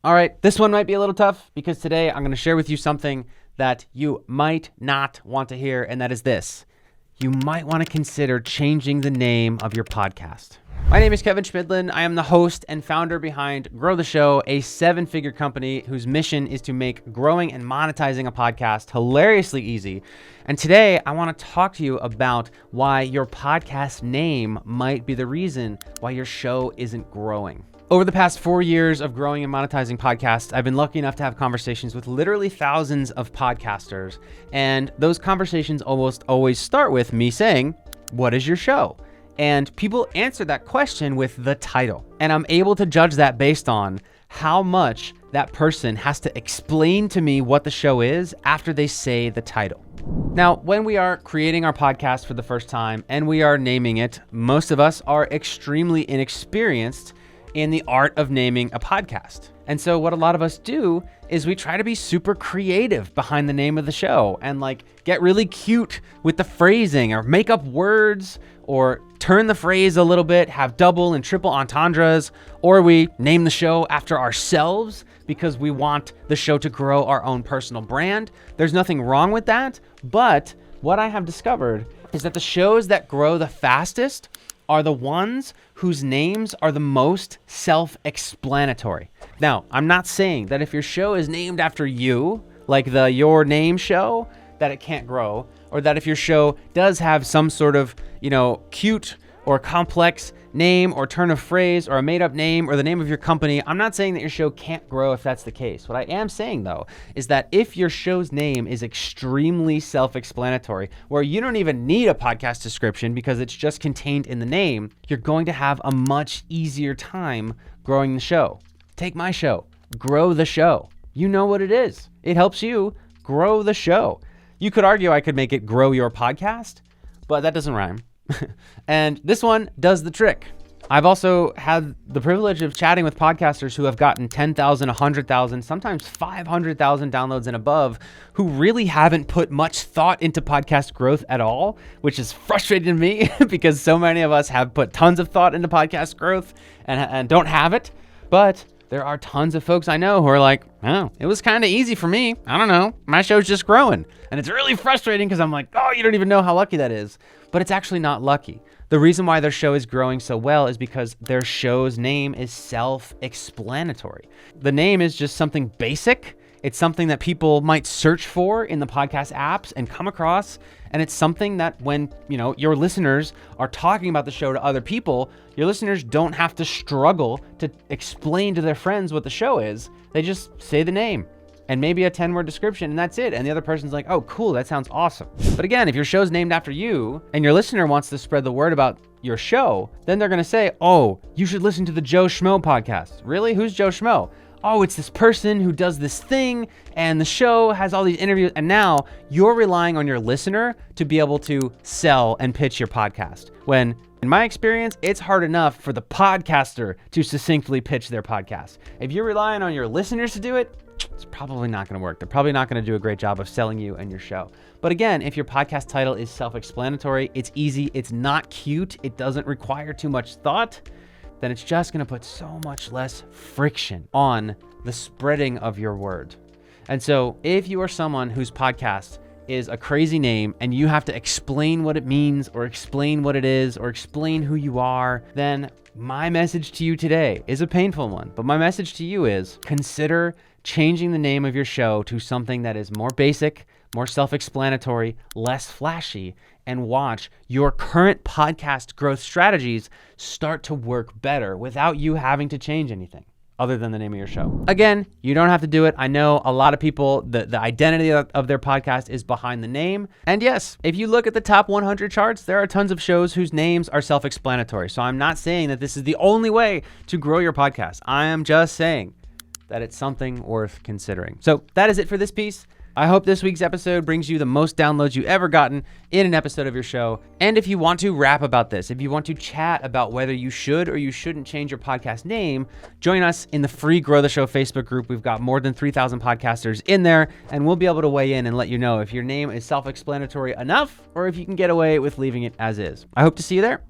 All right, this one might be a little tough because today I'm going to share with you something that you might not want to hear, and that is this. You might want to consider changing the name of your podcast. My name is Kevin Schmidlin. I am the host and founder behind Grow the Show, a 7-figure company whose mission is to make growing and monetizing a podcast hilariously easy. And today I want to talk to you about why your podcast name might be the reason why your show isn't growing. Over the past 4 years of growing and monetizing podcasts, I've been lucky enough to have conversations with literally thousands of podcasters. And those conversations almost always start with me saying, "What is your show?" And people answer that question with the title. And I'm able to judge that based on how much that person has to explain to me what the show is after they say the title. Now, when we are creating our podcast for the first time and we are naming it, most of us are extremely inexperienced in the art of naming a podcast. And so what a lot of us do is we try to be super creative behind the name of the show and get really cute with the phrasing or make up words or turn the phrase a little bit, have double and triple entendres, or we name the show after ourselves because we want the show to grow our own personal brand. There's nothing wrong with that, but what I have discovered is that the shows that grow the fastest are the ones whose names are the most self-explanatory. Now, I'm not saying that if your show is named after you, like the Your Name show, that it can't grow, or that if your show does have some sort of, cute or complex name or turn of phrase or a made up name or the name of your company, I'm not saying that your show can't grow if that's the case. What I am saying though, is that if your show's name is extremely self-explanatory, where you don't even need a podcast description because it's just contained in the name, you're going to have a much easier time growing the show. Take my show, Grow the Show. You know what it is. It helps you grow the show. You could argue I could make it Grow Your Podcast, but that doesn't rhyme. And this one does the trick. I've also had the privilege of chatting with podcasters who have gotten 10,000, 100,000, sometimes 500,000 downloads and above, who really haven't put much thought into podcast growth at all, which is frustrating to me because so many of us have put tons of thought into podcast growth and don't have it. But there are tons of folks I know who are like, "Oh, it was kind of easy for me. I don't know. My show's just growing." And it's really frustrating because I'm like, "Oh, you don't even know how lucky that is." But it's actually not lucky. The reason why their show is growing so well is because their show's name is self-explanatory. The name is just something basic. It's something that people might search for in the podcast apps and come across. And it's something that when, your listeners are talking about the show to other people, your listeners don't have to struggle to explain to their friends what the show is. They just say the name and maybe a 10-word description, and that's it. And the other person's like, "Oh, cool, that sounds awesome." But again, if your show's named after you and your listener wants to spread the word about your show, then they're gonna say, "Oh, you should listen to the Joe Schmo podcast." Really? Who's Joe Schmo? "Oh, it's this person who does this thing and the show has all these interviews." And now you're relying on your listener to be able to sell and pitch your podcast. When in my experience, it's hard enough for the podcaster to succinctly pitch their podcast. If you're relying on your listeners to do it, it's probably not going to work. They're probably not going to do a great job of selling you and your show. But again, if your podcast title is self-explanatory, it's easy, it's not cute, it doesn't require too much thought, then it's just going to put so much less friction on the spreading of your word. And so if you are someone whose podcast is a crazy name and you have to explain what it means or explain what it is or explain who you are, then my message to you today is a painful one. But my message to you is consider changing the name of your show to something that is more basic, more self-explanatory, less flashy, and watch your current podcast growth strategies start to work better without you having to change anything other than the name of your show. Again, you don't have to do it. I know a lot of people, the identity of their podcast is behind the name. And yes, if you look at the top 100 charts, there are tons of shows whose names are self-explanatory. So I'm not saying that this is the only way to grow your podcast. I am just saying that it's something worth considering. So that is it for this piece. I hope this week's episode brings you the most downloads you've ever gotten in an episode of your show. And if you want to rap about this, if you want to chat about whether you should or you shouldn't change your podcast name, join us in the free Grow the Show Facebook group. We've got more than 3,000 podcasters in there, and we'll be able to weigh in and let you know if your name is self-explanatory enough or if you can get away with leaving it as is. I hope to see you there.